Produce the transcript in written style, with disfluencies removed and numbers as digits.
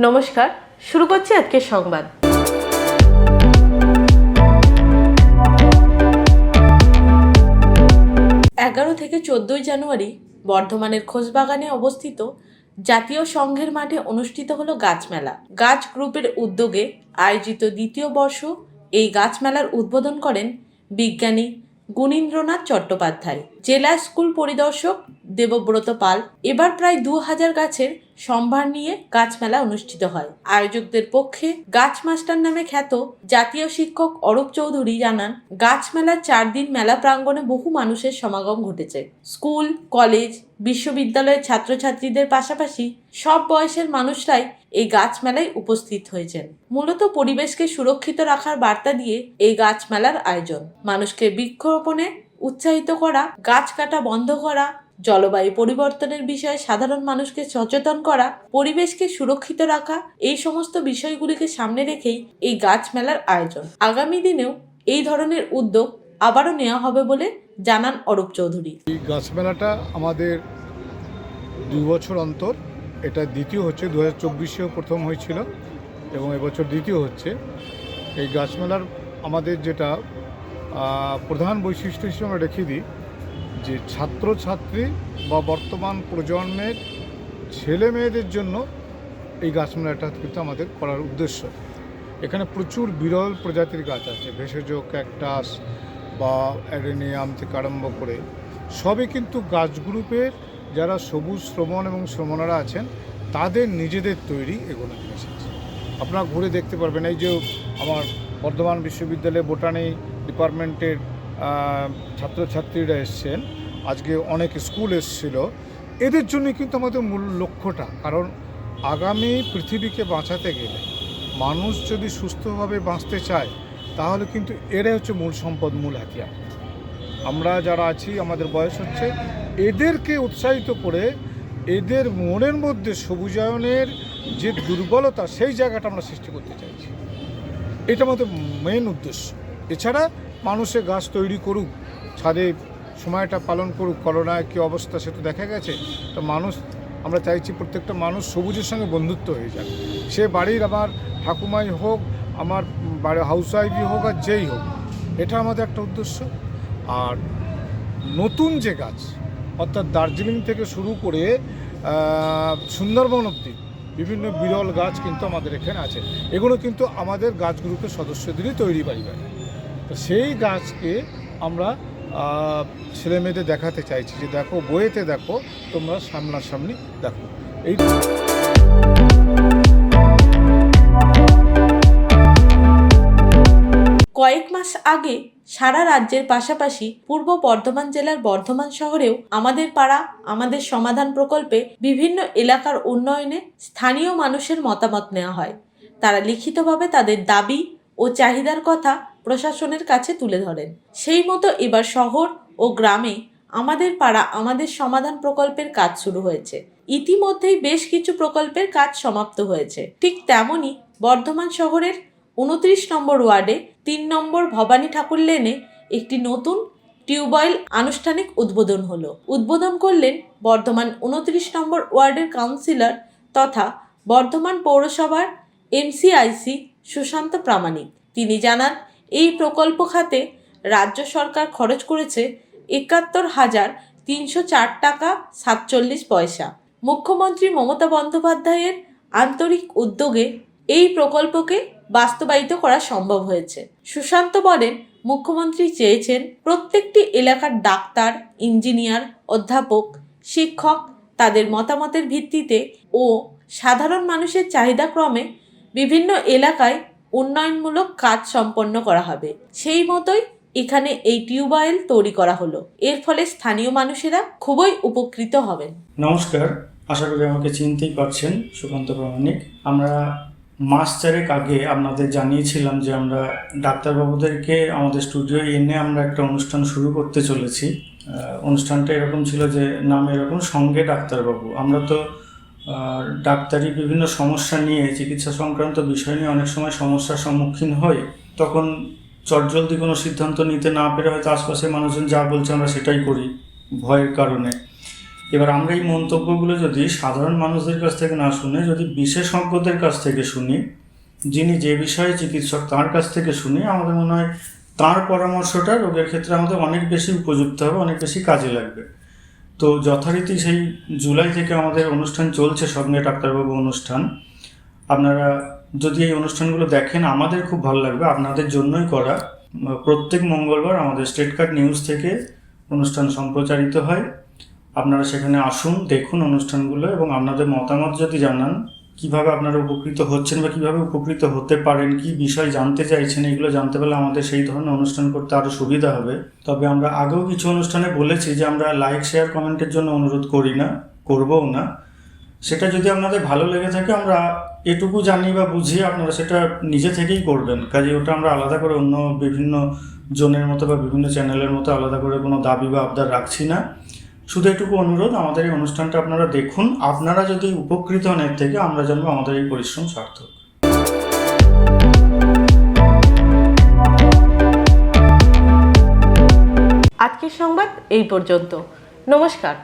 নমস্কার, শুরু করছি আজকের সংবাদ। 11 থেকে 14 জানুয়ারি বর্ধমানের খোসবাগানে অবস্থিত জাতীয় সংঘের মাঠে অনুষ্ঠিত হলো গাছ মেলা। গাছ গ্রুপের উদ্যোগে আয়োজিত দ্বিতীয় বর্ষ এই গাছ মেলার উদ্বোধন করেন বিজ্ঞানী গুণীন্দ্রনাথ চট্টোপাধ্যায়। জেলা স্কুল পরিদর্শক দেবব্রত পাল। এবার প্রায় 2000 গাছের সম্ভার নিয়ে গাছ মেলা অনুষ্ঠিত হয়। আয়োজকদের পক্ষে গাছ মাস্টার নামে খ্যাত জাতীয় শিক্ষক অরূপ চৌধুরী জানান, গাছ মেলার 4 দিন মেলা প্রাঙ্গণে বহু মানুষের সমাগম ঘটেছে। স্কুল, কলেজ, বিশ্ববিদ্যালয়ের ছাত্রছাত্রীদের পাশাপাশি সব বয়সের মানুষরাই এই গাছ মেলায় উপস্থিত হয়েছেন। মূলত পরিবেশকে সুরক্ষিত রাখার বার্তা দিয়ে এই গাছ মেলার আয়োজন। মানুষকে বৃক্ষরোপণে উৎসাহিত করা, গাছ কাটা বন্ধ করা, জলবায়ু পরিবর্তনের বিষয়ে সাধারণ মানুষকে সচেতন করা, পরিবেশকে সুরক্ষিত রাখা, এই সমস্ত বিষয়গুলিকে সামনে রেখেই এই গাছ মেলার আয়োজন। আগামী দিনেও এই ধরনের উদ্যোগ আবারও নেওয়া হবে বলে জানান অরূপ চৌধুরী। এই গাছ মেলাটা আমাদের 2 বছর অন্তর, এটা দ্বিতীয় হচ্ছে। 2024-এও প্রথম হয়েছিল এবং এবছর দ্বিতীয় হচ্ছে। এই গাছ মেলার আমাদের যেটা প্রধান বৈশিষ্ট্য হিসেবে আমরা রেখে দিই যে ছাত্রছাত্রী বা বর্তমান প্রজন্মের ছেলে মেয়েদের জন্য এই গাছ মেলাটা কিন্তু আমাদের করার উদ্দেশ্য। এখানে প্রচুর বিরল প্রজাতির গাছ আছে, ভেষজ, ক্যাকটাস বা অ্যাডেনিয়াম থেকে আরম্ভ করে সবই কিন্তু গাছ গ্রুপের যারা সবুজ শ্রমণ এবং শ্রমণারা আছেন তাদের নিজেদের তৈরি এগুলো জিনিস আছে। আপনারা ঘুরে দেখতে পারবেন। এই যে আমার বর্ধমান বিশ্ববিদ্যালয়ে বোটানি ডিপার্টমেন্টের ছাত্রছাত্রীরা এসছেন, আজকে অনেক স্কুল এসছিল। এদের জন্যই কিন্তু আমাদের মূল লক্ষ্যটা, কারণ আগামী পৃথিবীকে বাঁচাতে গেলে মানুষ যদি সুস্থভাবে বাঁচতে চায় তাহলে কিন্তু এরাই হচ্ছে মূল সম্পদ, মূল হাতিয়ার। আমরা যারা আছি, আমাদের বয়স হচ্ছে, এদেরকে উৎসাহিত করে এদের মনের মধ্যে সবুজায়নের যে দুর্বলতা সেই জায়গাটা আমরা সৃষ্টি করতে চাইছি। এটা আমাদের মেন উদ্দেশ্য। এছাড়া মানুষে গাছ তৈরি করুক, ছাদে সময়টা পালন করুক। করোনায় কী অবস্থা সে তো দেখা গেছে। তো মানুষ, আমরা চাইছি প্রত্যেকটা মানুষ সবুজের সঙ্গে বন্ধুত্ব হয়ে যাক। সে বাড়ির আমার ঠাকুমাই হোক, আমার বাড়ির হাউসওয়াইফই হোক, আর যেই হোক, এটা আমাদের একটা উদ্দেশ্য। আর নতুন যে গাছ, অর্থাৎ দার্জিলিং থেকে শুরু করে সুন্দরবন অবধি বিভিন্ন বিরল গাছ কিন্তু আমাদের এখানে আছে। এগুলো কিন্তু আমাদের গাছ গ্রুপের সদস্যদেরই তৈরি বাড়ি। তো সেই গাছকে আমরা ছেলেমেয়েদের দেখাতে চাইছি যে দেখো, বইয়েতে দেখো, তোমরা সামনাসামনি দেখো। এই কয়েক মাস আগে সারা রাজ্যের পাশাপাশি পূর্ব বর্ধমান জেলার বর্ধমান শহরেও আমাদের পাড়া আমাদের সমাধান প্রকল্পে বিভিন্ন এলাকার উন্নয়নে স্থানীয় মানুষের মতামত নেওয়া হয়। তারা লিখিতভাবে তাদের দাবি ও চাহিদার কথা প্রশাসনের কাছে তুলে ধরেন। সেই মতো এবার শহর ও গ্রামে আমাদের পাড়া আমাদের সমাধান প্রকল্পের কাজ শুরু হয়েছে। ইতিমধ্যেই বেশ কিছু প্রকল্পের কাজ সমাপ্ত হয়েছে। ঠিক তেমনই বর্ধমান শহরের 29 নম্বর ওয়ার্ডে 3 নম্বর ভবানী ঠাকুর লেনে একটি নতুন টিউবওয়েল আনুষ্ঠানিক উদ্বোধন হলো। উদ্বোধন করলেন বর্ধমান 29 নম্বর ওয়ার্ডের কাউন্সিলর তথা বর্ধমান পৌরসভার MCIC সুশান্ত প্রামাণিক। তিনি জানান, এই প্রকল্প খাতে রাজ্য সরকার খরচ করেছে 71,304 টাকা 47 পয়সা। মুখ্যমন্ত্রী মমতা বন্দ্যোপাধ্যায়ের আন্তরিক উদ্যোগে এই প্রকল্পকে বাস্তবায়িত করা সম্ভব হয়েছে। সুশান্ত বলেন, মুখ্যমন্ত্রী চেয়েছেন প্রত্যেকটি এলাকার ডাক্তার, ইঞ্জিনিয়ার, অধ্যাপক, শিক্ষক তাদের মতামতের ভিত্তিতে ও সাধারণ মানুষের চাহিদাক্রমে বিভিন্ন এলাকায় উন্নয়নমূলক কাজ সম্পন্ন করা হবে। সেই মতোই এখানে এই টিউবওয়েল তৈরি করা হলো। এর ফলে স্থানীয় মানুষেরা খুবই উপকৃত হবেন। নমস্কার, আশা করি আমাকে চিনতেই পারছেন। সুকান্ত প্রামাণিক। আমরা মাস 4 আগে আপনাদের জানিয়েছিলাম যে আমরা ডাক্তারবাবুদেরকে আমাদের স্টুডিওয়ে এনে আমরা একটা অনুষ্ঠান শুরু করতে চলেছি। অনুষ্ঠানটা এরকম ছিল যে নাম এরকম, সঙ্গে ডাক্তারবাবু। আমরা তো ডাক্তারি বিভিন্ন সমস্যা নিয়ে, চিকিৎসা সংক্রান্ত বিষয় নিয়ে অনেক সময় সমস্যার সম্মুখীন হই। তখন চটজলদি কোনো সিদ্ধান্ত নিতে না পেরে হয়তো আশপাশের মানুষজন যা বলছে আমরা সেটাই করি ভয়ের কারণে। এবার আমরা এই মন্তব্যগুলো যদি সাধারণ মানুষদের কাছ থেকে না শুনে যদি বিশেষজ্ঞদের কাছ থেকে শুনি, যিনি যে বিষয়ে চিকিৎসক তার কাছ থেকে শুনি, আমাদের মনে হয় তার পরামর্শটা রোগের ক্ষেত্রে আমাদের অনেক বেশি উপযুক্ত হবে, অনেক বেশি কাজে লাগবে। তো যথারীতি সেই জুলাই থেকে আমাদের অনুষ্ঠান চলছে, সঙ্গে ডাক্তারবাবু অনুষ্ঠান। আপনারা যদি এই অনুষ্ঠানগুলো দেখেন আমাদের খুব ভালো লাগবে, আপনাদের জন্যই করা। প্রত্যেক মঙ্গলবার আমাদের স্টেট কার্ড নিউজ থেকে অনুষ্ঠান সম্প্রচারিত হয়। আপনারা সেখানে আসুন, দেখুন অনুষ্ঠানগুলো এবং আপনাদের মতামত যদি জানান, কিভাবে আপনারা উপকৃত হচ্ছেন বা কিভাবে উপকৃত হতে পারেন, কি বিষয় জানতে চাইছেন, এগুলো জানতে পারলে আমাদের সেই ধরনের অনুষ্ঠান করতে আরও সুবিধা হবে। তবে আমরা আগেও কিছু অনুষ্ঠানে বলেছি যে আমরা লাইক শেয়ার কমেন্টের জন্য অনুরোধ করি না, করবও না। সেটা যদি আপনাদের ভালো লেগে থাকে, আমরা এটুকু জানি বা বুঝি, আপনারা সেটা নিজে থেকেই করবেন। কাজে ওটা আমরা আলাদা করে অন্য বিভিন্ন জনের মতো বা বিভিন্ন চ্যানেলের মতো আলাদা করে কোনো দাবি বা আবদার রাখছি না। শুধু এটুকু অনুরোধ, আমাদের এই অনুষ্ঠানটা আপনারা দেখুন। আপনারা যদি উপকৃত হন এর থেকে, আমরা জানবো আমাদের এই পরিশ্রম সার্থক। আজকের সংবাদ এই পর্যন্ত। নমস্কার।